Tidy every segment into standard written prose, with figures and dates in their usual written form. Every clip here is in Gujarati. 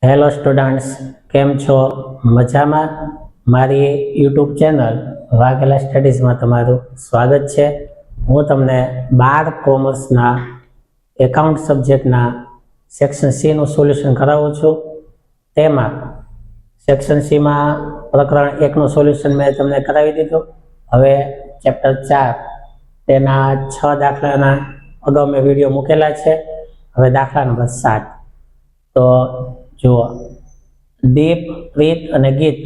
હેલો સ્ટુડન્ટ્સ, કેમ છો? મજામાં? મારી યુટ્યુબ ચેનલ વાઘેલા સ્ટડીઝમાં તમારું સ્વાગત છે. હું તમને 12 કોમર્સના એકાઉન્ટ સબ્જેક્ટના સેક્શન સીનું સોલ્યુશન કરાવું છું. તેમાં સેક્શન સીમાં પ્રકરણ 1નું સોલ્યુશન મેં તમને કરાવી દીધું. હવે ચેપ્ટર 4 તેના 6 દાખલાના અગાઉ મેં વિડીયો મૂકેલા છે. હવે દાખલા નંબર 7. તો જુઓ, દીપ, પ્રીત અને ગીત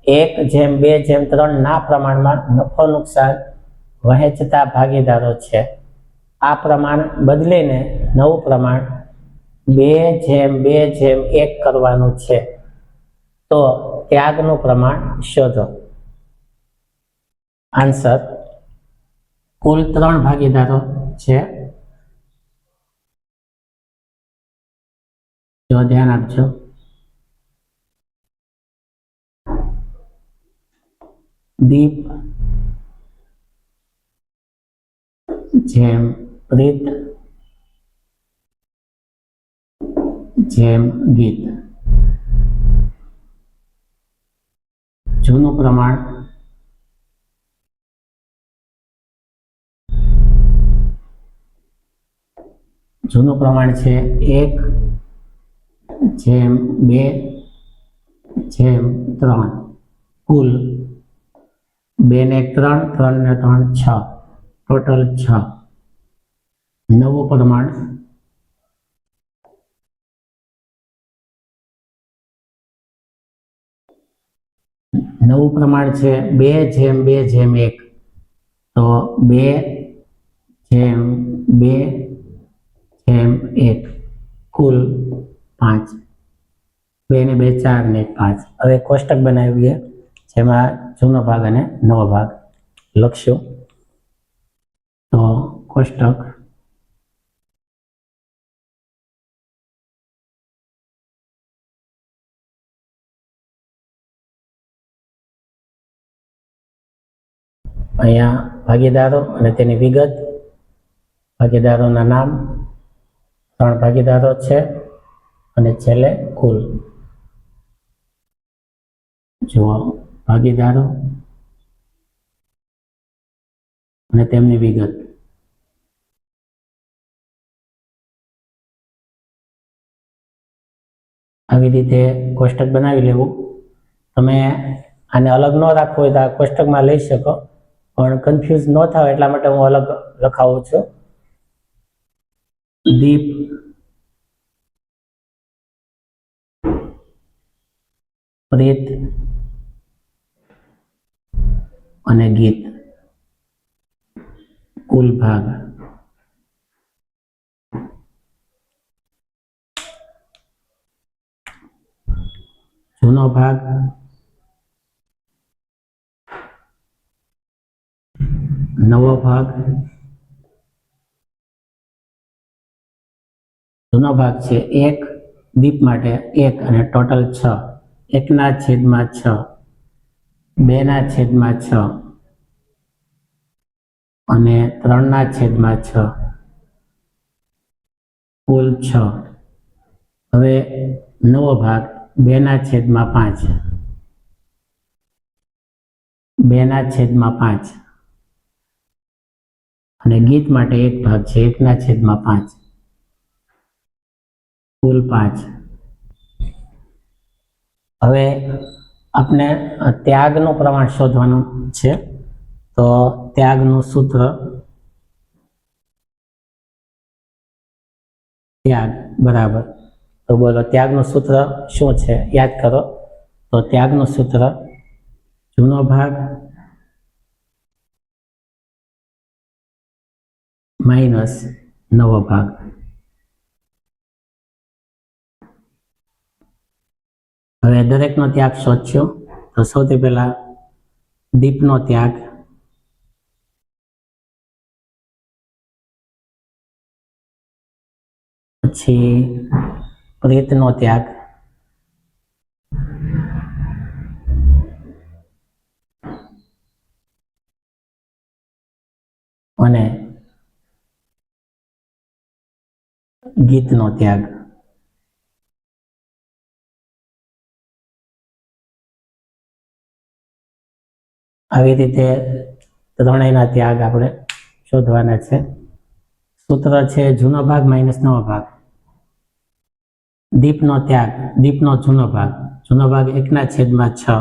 1:2:3 ના પ્રમાણમાં નફો નુકસાન વહેંચતા ભાગીદારો છે. આ પ્રમાણ બદલીને નવું પ્રમાણ 2:2:1 કરવાનું છે. તો ત્યાગનું પ્રમાણ શોધો. આન્સર: કુલ 3 ભાગીદારો છે. જો ધ્યાન આપજો. દીપ જેમ પ્રીત જેમ ગીત. જૂનું પ્રમાણ છે 1:2:3. કુલ 2 ને 1 3, 3 ને 3 6, ટોટલ 6. નવું પ્રમાણ છે 2:2:1. તો 2:2:1 કુલ 5. 2 ને 2 4 ને 1 5. હવે કોષ્ટક બનાવીએ, જેમાં જૂનો ભાગ અને નવો ભાગ લખશું. તો કોષ્ટક અહીંયા ભાગીદારો અને તેની વિગત, ભાગીદારોના નામ, 3 ભાગીદારો છે અને છેલ્લે કુલ. જુઓ, ભાગીદારો અને તેમની વિગત. આવી રીતે કોષ્ટક બનાવી લેવું. તમે આને અલગ ન રાખવું હોય તો આ કોષ્ટકમાં લઈ શકો, પણ કન્ફ્યુઝ ન થાવ એટલા માટે હું અલગ લખાવું છું. દીપ, પ્રીત અને ગીત. કુલ ભાગ. જૂનો ભાગ, નવો ભાગ. જૂનો ભાગ છે 1, દીપ માટે 1 અને ટોટલ 6. 1/6, 2/6 અને 3/6, કુલ 6. હવે નવો ભાગ 2/5, 2/5 અને ગીત માટે એક ભાગ છે 1/5, કુલ 5. હવે આપણે ત્યાગનું પ્રમાણ શોધવાનું છે. તો ત્યાગનું સૂત્ર, ત્યાગ બરાબર. તો બોલો, ત્યાગનું સૂત્ર શું છે? યાદ કરો. તો ત્યાગનું સૂત્ર જૂનો ભાગ માઇનસ નવો ભાગ. હવે દરેકનો ત્યાગ શોધશું. તો સૌથી પહેલા દીપનો ત્યાગ. પછી પ્રીતનો ત્યાગ. અને ગીતનો ત્યાગ. આવી રીતે ત્રણેયના ત્યાગ આપણે શોધવાના છે. સૂત્ર છે જૂનો ભાગ માઇનસ નવો ભાગ. દીપનો ત્યાગ, દીપનો જૂનો ભાગ 1/6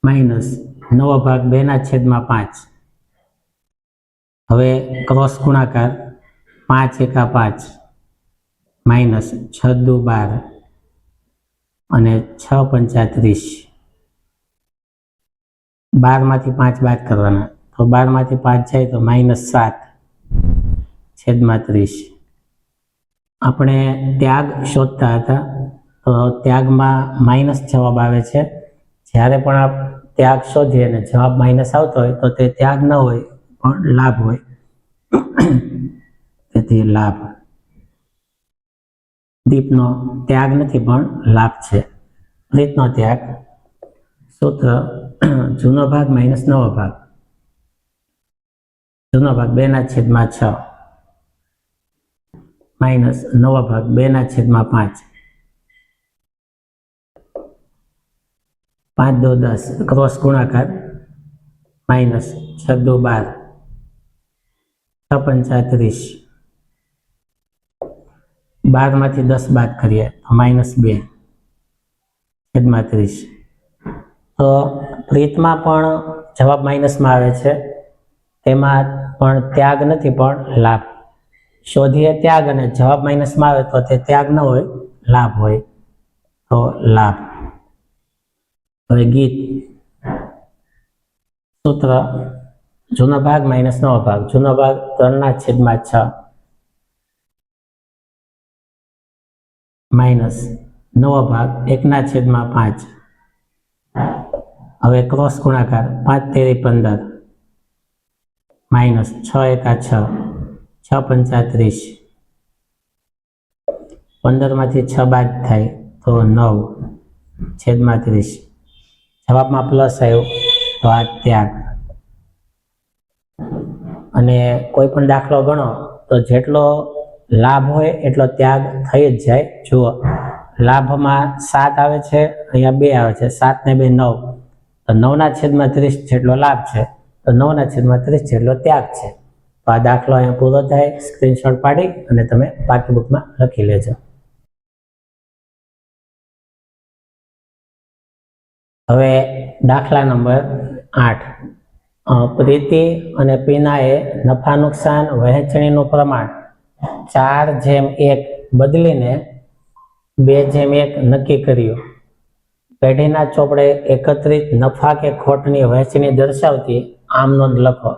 માઇનસ નવો ભાગ 2/5. હવે ક્રોસ ગુણાકાર 5 × 5 માઇનસ 6 × 12 અને 6 × 35. 12માંથી 5 બાદ કરવાના, તો 12માંથી 5 જાય તો -7/30. આપણે ત્યાગ શોધતા હતા, તો ત્યાગમાં માઇનસ જવાબ આવે છે. જ્યારે પણ આપ ત્યાગ શોધીએ અને જવાબ માઇનસ આવતો હોય તો તે ત્યાગ ન હોય પણ લાભ હોય. તેથી લાભ. દીપનો ત્યાગ નથી પણ લાભ છે. રીતનો ત્યાગ. સૂત્ર જૂનો ભાગ માઇનસ નવો ભાગ. જૂનો ભાગ 2/6 માઇનસ નવો ભાગ 2/5. 5 × 10 ક્રોસ ગુણાકાર માઇનસ 6 × 12 6 × 35. 12માંથી 10 બાદ કરીએ તો -2/30. તો રીતમાં પણ જવાબ માઇનસમાં આવે છે. તેમાં પણ ત્યાગ નથી પણ લાભ. શોધીએ ત્યાગ અને જવાબ માઇનસમાં આવે તો તે ત્યાગ ન હોય, લાભ હોય. તો લાભ. હવે ગીત. સૂત્ર જૂનો ભાગ માઇનસ નવો ભાગ. જૂનો ભાગ 3/6 માઇનસ નવો ભાગ 1/5. હવે ક્રોસ ગુણાકાર 5 × 15 માઇનસ 6 × 6 6 × 35. 15માંથી 6 બાદ થાય તો 9/30. જવાબમાં પ્લસ આવ્યું તો આ ત્યાગ. અને કોઈ પણ દાખલો ગણો તો જેટલો લાભ હોય એટલો ત્યાગ થઈ જ જાય. જુઓ, લાભમાં 7 આવે છે, અહીંયા 2 આવે છે. 7 ને 2 9, તો 9/30 જેટલો લાભ છે, તો 9/30 જેટલો ત્યાગ છે. તો આ દાખલો અહીંયા પૂરો થાય. સ્ક્રીનશોટ પાડી અને તમે બાકી બુકમાં લખી લેજો. હવે દાખલા નંબર 8. પ્રીતિ અને પીનાએ નફા નુકસાન વહેંચણીનું પ્રમાણ 4/1 બદલીને 2/1 નક્કી કર્યું. પેઢીના ચોપડે એકત્રિત નફા કે ખોટની વહેંચણી દર્શાવતી આમ નોંધ લખો.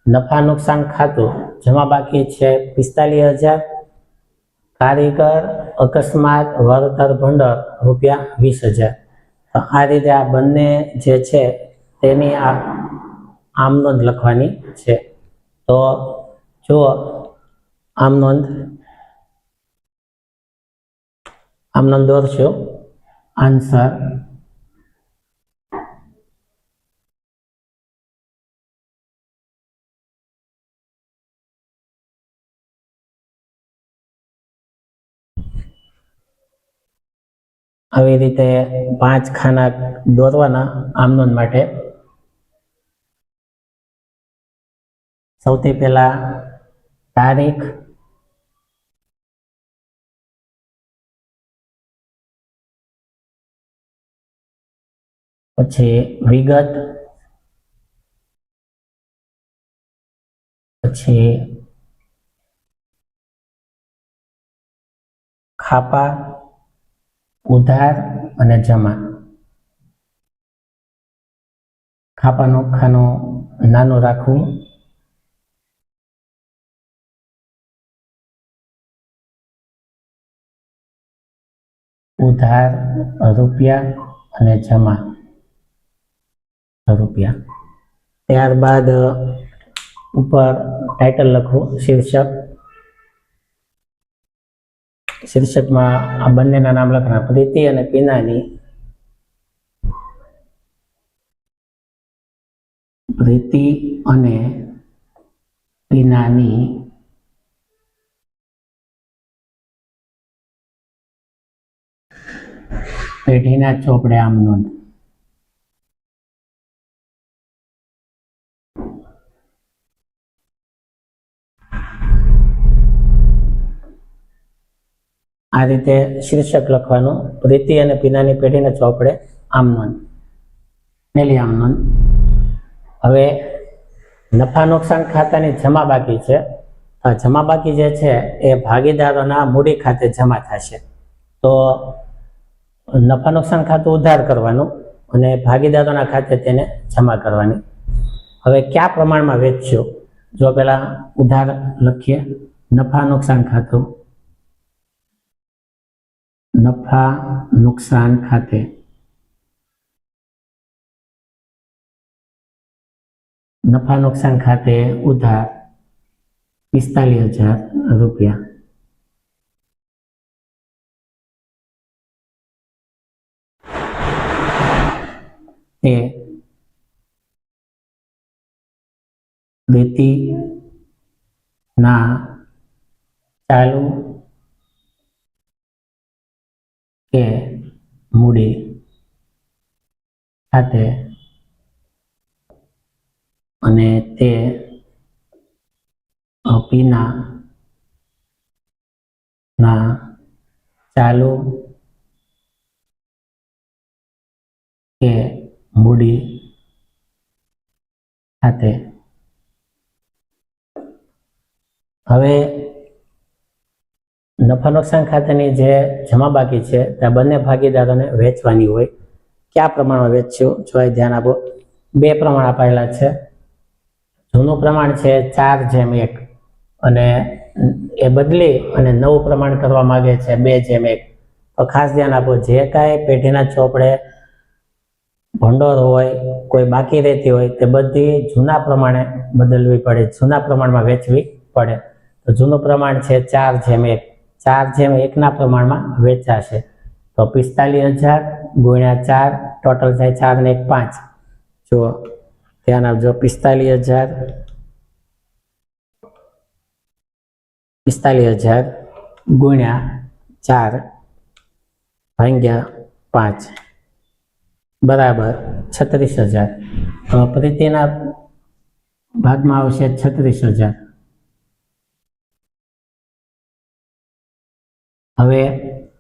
નફા નુકસાન ખાતું જમા બાકી છે 45,000. કારીગર અકસ્માત વળતર ભંડોળ ₹20,000. તો આ રીતે આ બંને જે છે તેની આમ નોંધ લખવાની છે. તો જુઓ, આમ નોંધ દોરશો. આન્સર આવી રીતે 5 ખાના દોરવાના આમ નોંધ માટે. સૌથી પહેલા તારીખ, પછી વિગત, પછી ખાપા, ઉધાર અને જમા. ખાપાનું ખાનું નાનું રાખવું. ઉધાર રૂપિયા અને જમા રૂપિયા. ત્યારબાદ ઉપર ટાઇટલ લખવું, શીર્ષક. શીર્ષકમાં આ બંનેના નામ લખવાના. પ્રીતિ અને પીનાની પેઢીના ચોપડે આમ નોંધ. આ રીતે શીર્ષક લખવાનું. પ્રીતિ અને પીનાની પેઢીને ચોપડે આમ નોંધ. પહેલી આમ નોંધ. હવે નફા નુકસાન ખાતાની જમા બાકી છે. આ જમા બાકી જે છે એ ભાગીદારોના મૂડી ખાતે જમા થશે. તો નફા નુકસાન ખાતું ઉધાર કરવાનું અને ભાગીદારોના ખાતે તેને જમા કરવાની. હવે કયા પ્રમાણમાં વેચશું? જો પેલા ઉધાર લખીએ. નફા નુકસાન ખાતું, નફા નુકસાન ખાતે નફા નુકસાન ખાતે ઉધાર 45,000 રૂપિયા. એ પ્રીતિના ચાલુ કે મૂડી ખાતે અને તે પીના ચાલુ કે મૂડી ખાતે. હવે નફા નુકસાન ખાતાની જે જમા બાકી છે ત્યાં બંને ભાગીદારોને વેચવાની હોય. કયા પ્રમાણમાં વેચશું? જો ધ્યાન આપો. બે પ્રમાણ આપેલા છે. જૂનું પ્રમાણ છે 4:1 અને એ બદલી અને નવું પ્રમાણ કરવા માંગે છે 2:1. તો ખાસ ધ્યાન આપો, જે કાંઈ પેઢીના ચોપડે ભંડોળ હોય, કોઈ બાકી રહેતી હોય તે બધી જૂના પ્રમાણે બદલવી પડે, જૂના પ્રમાણમાં વેચવી પડે. તો જૂનું પ્રમાણ છે 4:1. 4:1 ના પ્રમાણમાં વેચાશે. તો 45,000 ગુણ્યા 4, ટોટલ થાય 4 ને 1 5. જો ધ્યાન આપજો, 45,000 ગુણ્યા 4 ભાગ્યા 5 બરાબર 36,000. તો પ્રીતિના ભાગમાં આવશે 36,000. હવે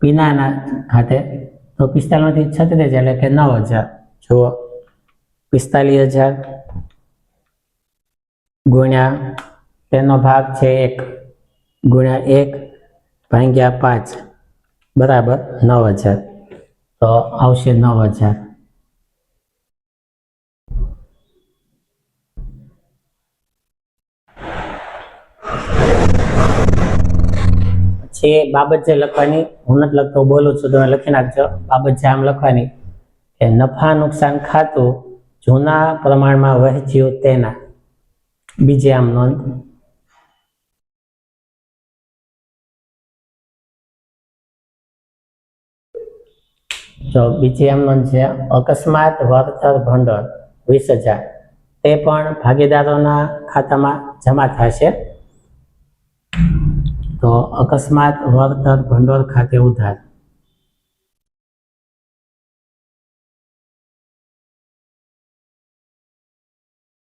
પીનાના ખાતે તો 45 માંથી 36 એટલે કે 9,000. જુઓ, 45,000 ગુણ્યા તેનો ભાગ છે 1 ગુણ્યા 1 ભાગ્યા 5 બરાબર 9,000. તો આવશે 9,000. પછી બાબત જે લખવાની, હું નથી લખતો, બોલું છું, તમે લખી નાખજો. બાબત જે આમ લખવાની કે નફા નુકસાન ખાતું જૂના પ્રમાણમાં વહેંચ્યું તેના. બીજી આમ નોંધ. જો બીજી આમ નોંધ છે અકસ્માત વળતર ભંડોળ 20,000. તે પણ ભાગીદારોના ખાતામાં જમા થશે. તો અકસ્માત વળતર ભંડોળ ખાતે ઉધાર.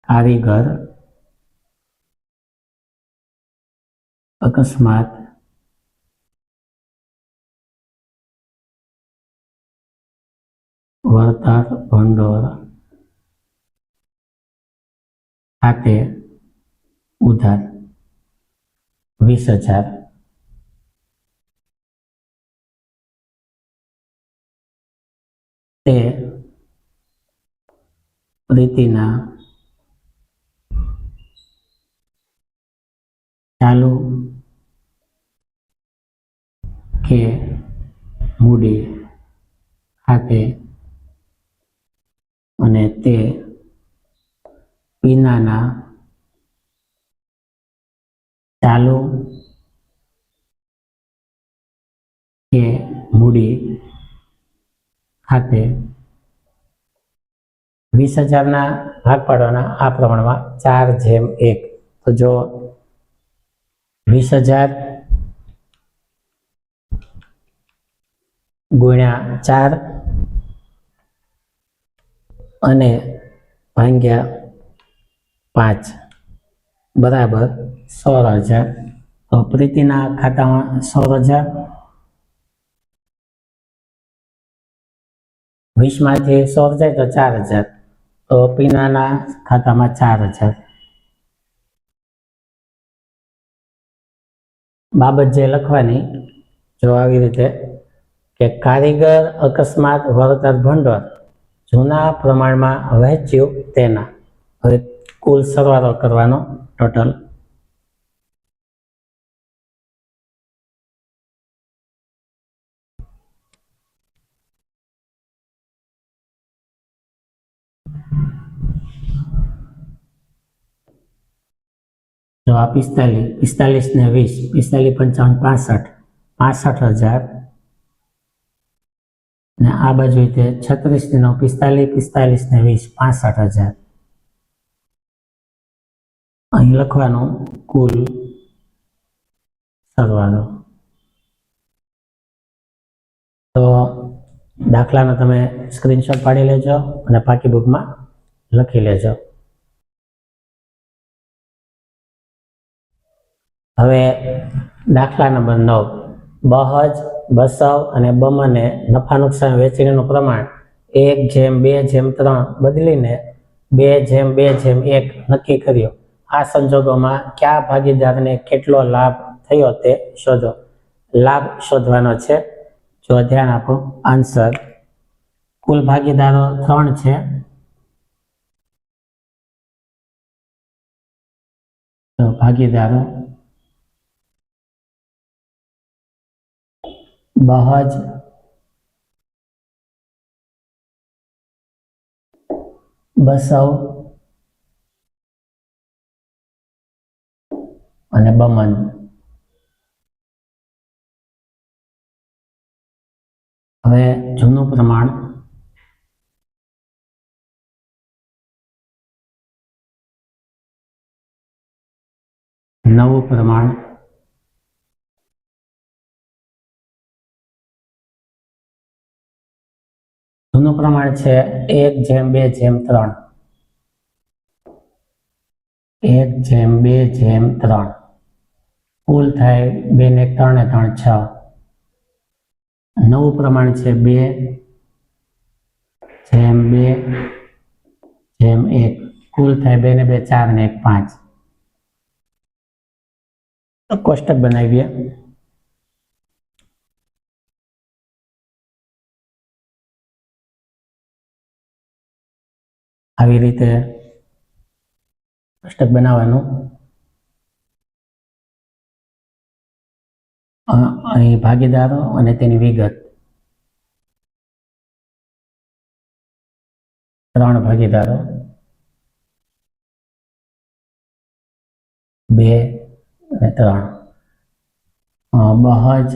કારીગર અકસ્માત વળતર ભંડોળ ખાતે ઉધાર 20,000. તે પ્રીતિના ચાલુ કે મૂડી ખાતે અને તે પીનાના ચાલુ કે મૂડી ખાતે 20,000 ના ભાગ પાડવાના આ પ્રમાણમાં 4:1. તો જો 20,000 ગુણ્યા 4 અને ભાગ્યા 5 બરાબર 16,000. તો પ્રીતિના ખાતામાં 16,000 20માંથી 100 જાય તો 4000, તો પીનાના ખાતામાં 4000. બાબત જે લખવાની જો આવી રીતે કે કારીગર અકસ્માત વળતર ભંડોળ જૂના પ્રમાણમાં વહેંચ્યું તેના. હવે કુલ સરવાળો કરવાનો ટોટલ. જો આ 45 ને 20, 45 55 65,000, ને આ બાજુ તે 36 ને 9 45, 45 ને 20 65,000. અહીં લખવાનું કુલ સરવાળો. તો દાખલાનો તમે સ્ક્રીનશોટ પાડી લેજો અને પાકી બુકમાં લખી લેજો. હવે દાખલા નંબર 9, બહજ, બસવ અને બમને નફા નુકસાન વેચણીનું પ્રમાણ 1:2:3 બદલીને 2:2:1 નક્કી કર્યો. આ સંજોગોમાં કયા ભાગીદારને કેટલો લાભ થયો તે શોધો. લાભ શોધવાનો છે. જો ધ્યાન આપો. આન્સર, કુલ ભાગીદારો 3 છે. તો ભાગીદારો બહજ, બસવ અને બમન. હવે જૂનું પ્રમાણ નવું પ્રમાણ જૂનું પ્રમાણ છે 1:2:3. 1:2:3 કુલ થાય 2 ને 3 ને 3 6. નવું પ્રમાણ છે 2:2:1 કુલ થાય 2 ને 2 4 ને 1 5. કોષ્ટક બનાવીએ. આવી રીતે કોષ્ટક બનાવવાનું. અહીં ભાગીદારો અને તેની વિગત. 3 ભાગીદારો, 2 અને 3. બહજ,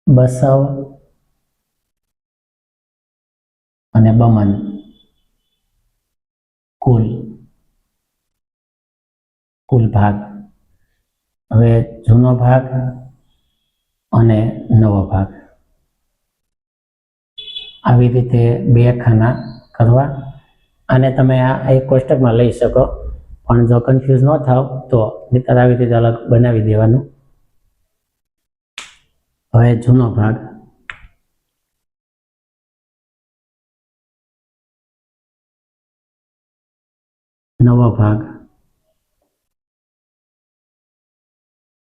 બસવ અને બમન કુલ ભાગ. હવે જૂનો ભાગ અને નવો ભાગ. આવી રીતે 2 ખાના કરવા. અને તમે આ એક કોષ્ટકમાં લઈ શકો, પણ જો કન્ફ્યુઝ ન થાવ તો નહીંતર આવી રીતે અલગ બનાવી દેવાનું. હવે જૂનો ભાગ. નવો ભાગ.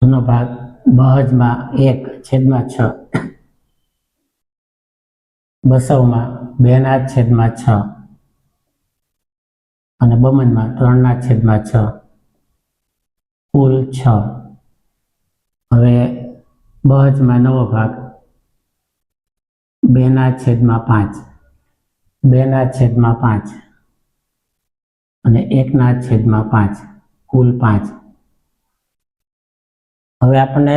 જૂનો ભાગ બહજમાં 1/6, બસવમાં 2/6 અને બમનમાં 3/6, કુલ 6. હવે બહજમાં નવો ભાગ 2/5, 2/5 અને 1/5, કુલ 5. હવે આપણને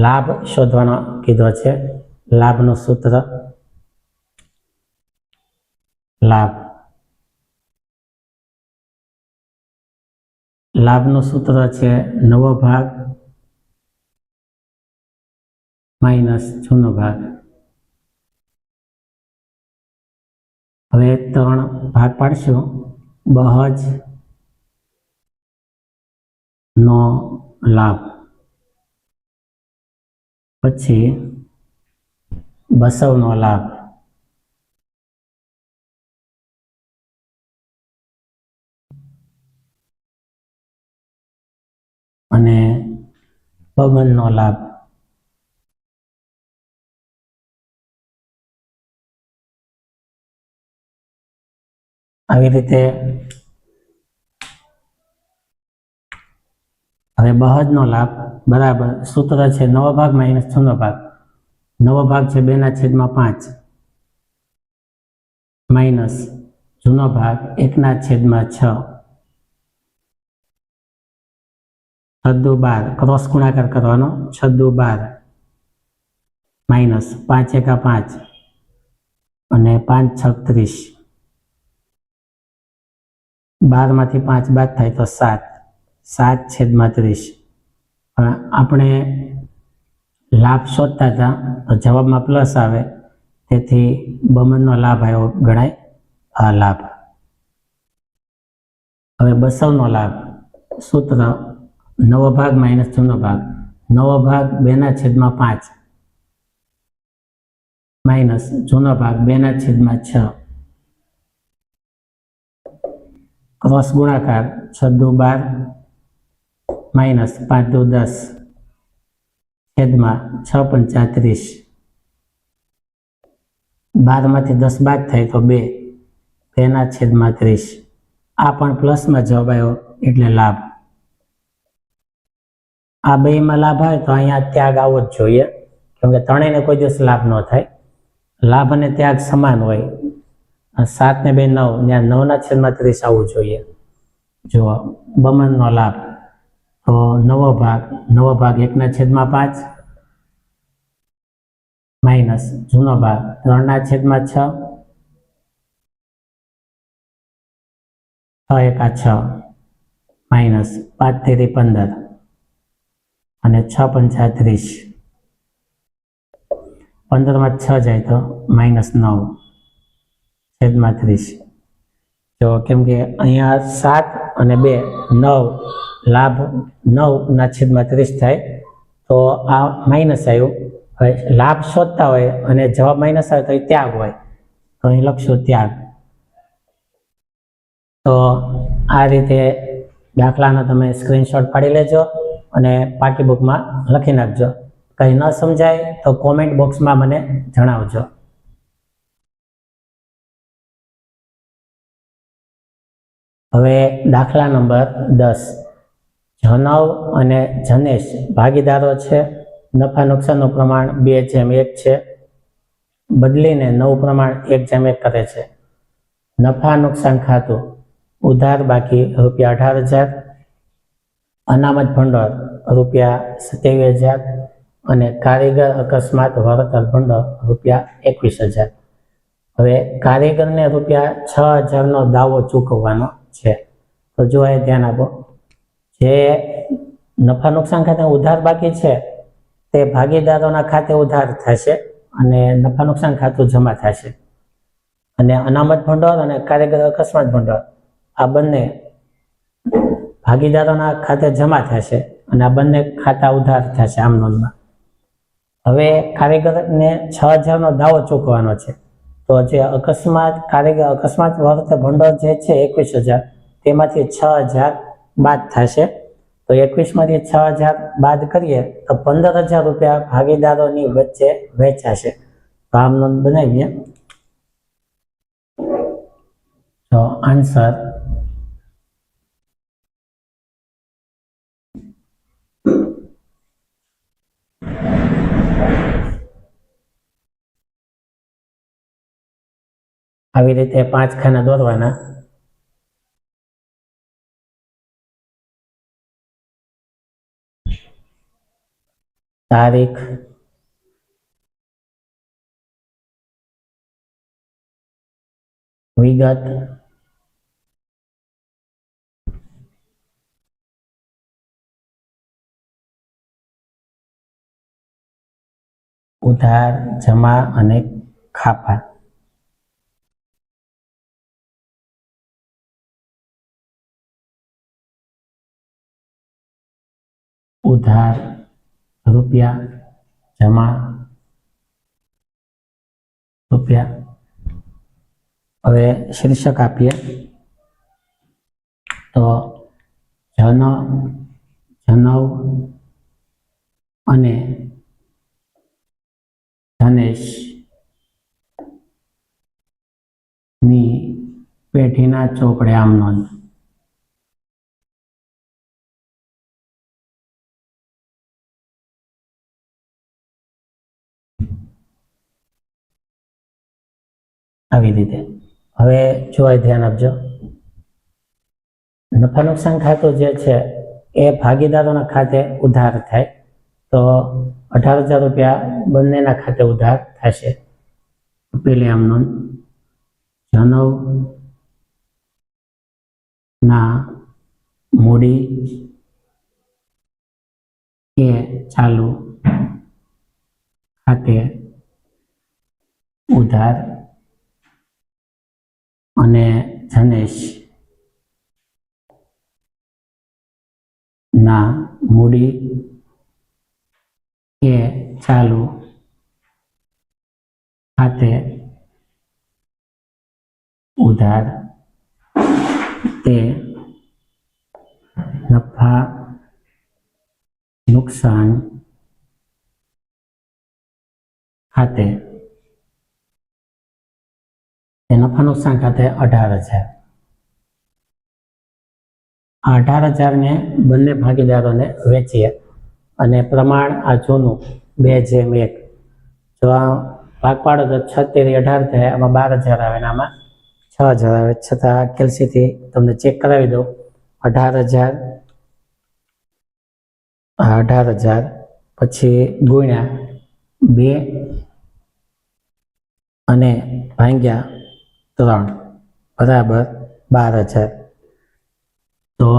લાભ શોધવાનો કીધો છે. લાભનું સૂત્ર. લાભનું સૂત્ર છે નવો ભાગ માઇનસ જૂનો ભાગ. હવે 3 ભાગ પાડશું. બહજ નો લાભ, પછી બસવનો લાભ અને બમણનો લાભ. આવી રીતે હવે બહજનો લાભ બરાબર સૂત્ર છે નવો ભાગ માઇનસ જૂનો ભાગ. નવો ભાગ છે 2/5 માઇનસ જૂનો ભાગ 1/6. 6×12 ક્રોસ ગુણાકાર કરવાનો 6×12 માઇનસ 5×1 5 અને 5×6 = 30. 12 માંથી 5 બાદ થાય તો 7. 7/30. આપણે લાભ શોધતા હતા તો જવાબમાં પ્લસ આવે, તેથી બમણનો લાભ આવ્યો ગણાય આ લાભ. હવે બસવનો લાભ સૂત્ર નવો ભાગ માઇનસ જૂનો ભાગ. નવો ભાગ 2/5 માઇનસ જૂનો ભાગ 2/6. ક્રોસ ગુણાકાર 6×12 માઇનસ 5×10 છેદમાં 6×35. 12 માંથી 10 બાદ થાય તો 2. 2/30. આ પણ પ્લસમાં જવાબ આવ્યો એટલે લાભ. આ બેમાં લાભ આવે તો અહીંયા ત્યાગ આવવો જ જોઈએ, કેમ કે ત્રણેયને કોઈ દિવસ લાભ ન થાય. લાભ અને ત્યાગ સમાન હોય. 7 ને 2 9, ત્યાં 9/30 આવવું જોઈએ. જો બમણનો લાભ તો નવો ભાગ 1/5 માઇનસ જૂનો ભાગ 3/6. 6×1 = 6 માઇનસ 5×3 = 15 અને 6×35. 15 માં 6 જાય તો -9/30. જો કેમ કે અહીંયા 7 અને 2 9 લાભ 9/30 થાય તો આ માઇનસ આવ્યું. હવે લાભ શોધતા હોય અને જવાબ માઇનસ આવે તો એ ત્યાગ હોય, તો અહીં લખશું ત્યાગ. તો આ રીતે દાખલાનો તમે સ્ક્રીનશોટ પાડી લેજો અને પાકી બુકમાં લખી નાખજો. કંઈ ન સમજાય તો કોમેન્ટ બોક્સમાં મને જણાવજો. હવે દાખલા નંબર 10. જનવ અને જનેશ ભાગીદારો છે. નફા નુકસાનનું પ્રમાણ 2/1 છે. બદલીને નવું પ્રમાણ 1/1 કરે છે. નફા નુકસાન ખાતું ઉધાર બાકી ₹18,000, અનામત ભંડોળ ₹27,000 અને કારીગર અકસ્માત વળતર ભંડોળ ₹21,000. હવે કારીગરને ₹6,000નો દાવો ચૂકવવાનો છે. તો જો એ ધ્યાન આપો, જે નફા નુકસાન ખાતે ઉધાર બાકી છે તે ભાગીદારોના ખાતે ઉધાર થશે અને નફા નુકસાન ખાતું જમા થશે. અને અનામત ભંડોળ અને કારીગર અકસ્માત ભંડોળ આ બંને ભાગીદારોના ખાતે જમા થશે અને આ બંને ખાતા ઉધાર થશે આમ નોંધમાં. હવે કારીગરને 6,000નો દાવો ચૂકવવાનો છે. તો જે કારીગર અકસ્માત વળતર ભંડોળ જે છે 21,000, તેમાંથી 6,000 બાદ થશે. તો 21માંથી 6,000 બાદ કરીએ તો ₹15,000 ભાગીદારોની વચ્ચે વહેંચાશે. તો આમ નોંધ બનાવીએ. તો આન્સર આવી રીતે 5 ખાના દોરવાના. તારીખ, વિગત, ઉધાર, જમા અને ખાપા. ઉધાર રૂપિયા, જમા રૂપિયા. હવે શીર્ષક આપીએ તો જનવ અને ધનેશ ની પેઢીના ચોપડે આમ નોંધ. આવી રીતે. હવે જો ધ્યાન આપજો, નફા નુકસાન ખાતું જે છે એ ભાગીદારોના ખાતે ઉધાર થાય તો 18,000 રૂપિયા બંનેના ખાતે ઉધાર થશે. પેલી આમ નોંધ, જનવ ના મૂડી કે ચાલુ ખાતે ઉધાર અને ધનેશ ના મૂડી કે ચાલુ ખાતે ઉધાર તે નફા નુકસાન ખાતે, તે નફા નુકસાન ખાતે 18,000. આ 18,000 ને બંને ભાગીદારોને વેચીએ અને પ્રમાણ આ જૂનું 2:1. જો આ ભાગ પાડો તો 76/18 થાય, આમાં 12,000 આવે ને આમાં 6,000 આવે. છતાં કેલ્સીથી તમને ચેક કરાવી દઉં. 18,000 18,000 પછી ગુણ્યા 2 અને ભાગ્યા 3 બરાબર 12,000. તો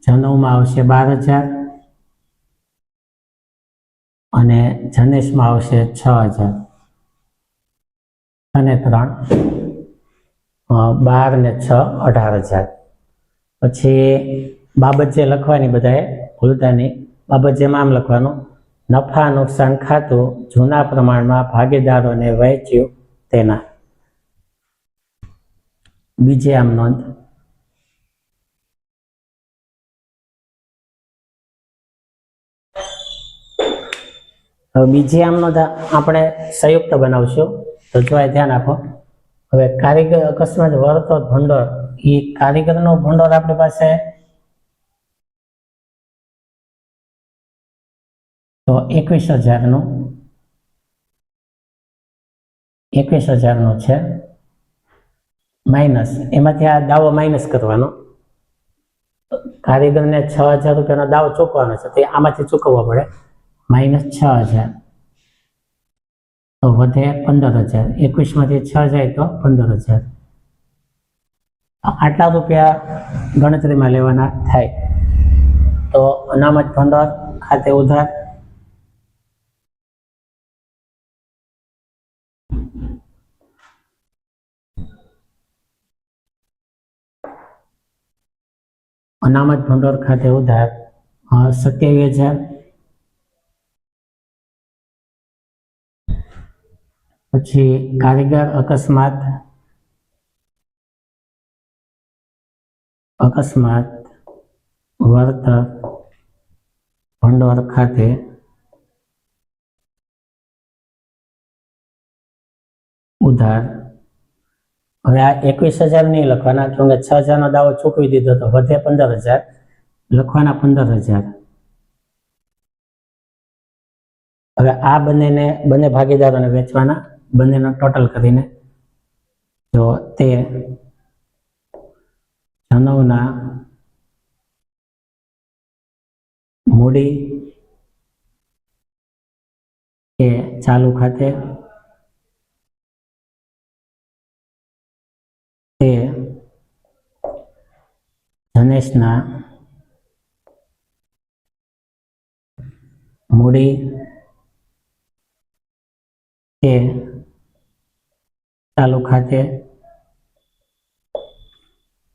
જનવમાં આવશે 12,000 અને જનેશમાં આવશે 6,000 અને 3 12 ને 6 18,000. પછી બાબત જે લખવાની બધાએ ભૂલતા નહીં. બાબત જેમાં આમ લખવાનું, નફા નુકસાન ખાતું જૂના પ્રમાણમાં ભાગીદારોને વહેંચ્યું તેના. બીજે આમ નોંધ, હવે બીજી આમ નોંધ આપણે સંયુક્ત બનાવશું. તો જો ધ્યાન આપો. હવે કારીગર અકસ્માત વર્તો ભંડોળ, એ કારીગરનો ભંડોળ આપણી પાસે તો 21,000 નું છે, માઇનસ એમાંથી આ દાવો માઇનસ કરવાનો. કારીગરને 6,000 રૂપિયાનો દાવો ચૂકવવાનો છે, તે આમાંથી ચૂકવવો પડે. -6,000 તો વધે 15,000. 21 માંથી 6 જાય તો 15,000. આટલા રૂપિયા ગણતરીમાં લેવાના થાય. તો અનામત ભંડોળ ખાતે ઉધાર, અનામત ભંડોળ ખાતે ઉધાર 27,000. પછી કારીગર અકસ્માત વળતર ભંડોળ ખાતે ઉધાર. હવે આ 21,000 નહીં લખવાના, કેમ કે 6,000 નો દાવો ચૂકવી દીધો તો વધે 15,000, લખવાના 15,000. હવે આ બંને ભાગીદારોને વેચવાના, બંનેનો ટોટલ કરીને. તો તે જનવના મૂડી કે ચાલુ ખાતે તે ધનેશના મૂડી કે ચાલુ ખાતે.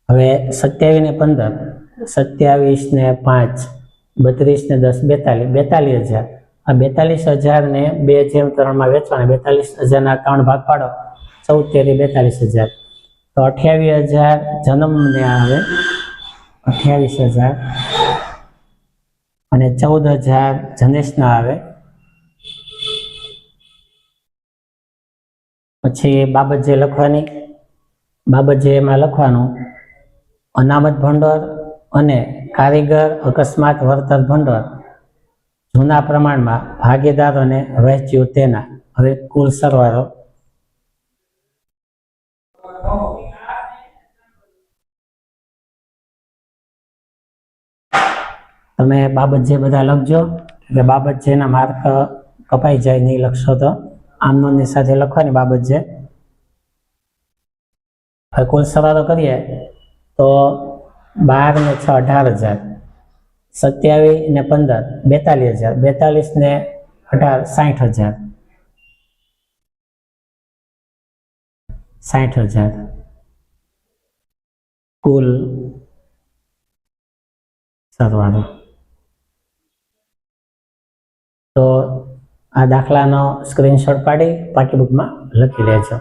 હવે 27 ને 15, 27 ને 5, 32 ને 10 42,000. આ 42,000 ને 2/3 વેચવાના. 42,000 ના 3 ભાગ પાડો, 14 તેરી 42,000. તો 28,000 જન્મને આવે, 28,000 અને 14,000 જનેશના આવે. પછી બાબત જે લખવાની, બાબત જે એમાં લખવાનું અનામત ભંડોળ અને કારીગર અકસ્માત વળતર ભંડોળ જૂના પ્રમાણમાં ભાગીદારોને વહેંચ્યું તેના. હવે કુલ સરવાળો તમે બાબત જે બધા લખજો, એટલે બાબત જેના માર્ક કપાઈ જાય નહીં લખશો તો આમ નોંધની સાથે લખવાની બાબત જે. હવે કુલ સરવાળો કરીએ તો 12 ને 6 18,000, 27 ને 15 42,000, 42 ને 18 60,000, 60,000 કુલ સરવાળો. તો આ દાખલાનો સ્ક્રીનશોટ પાડી પાકી બુકમાં લખી લેજો.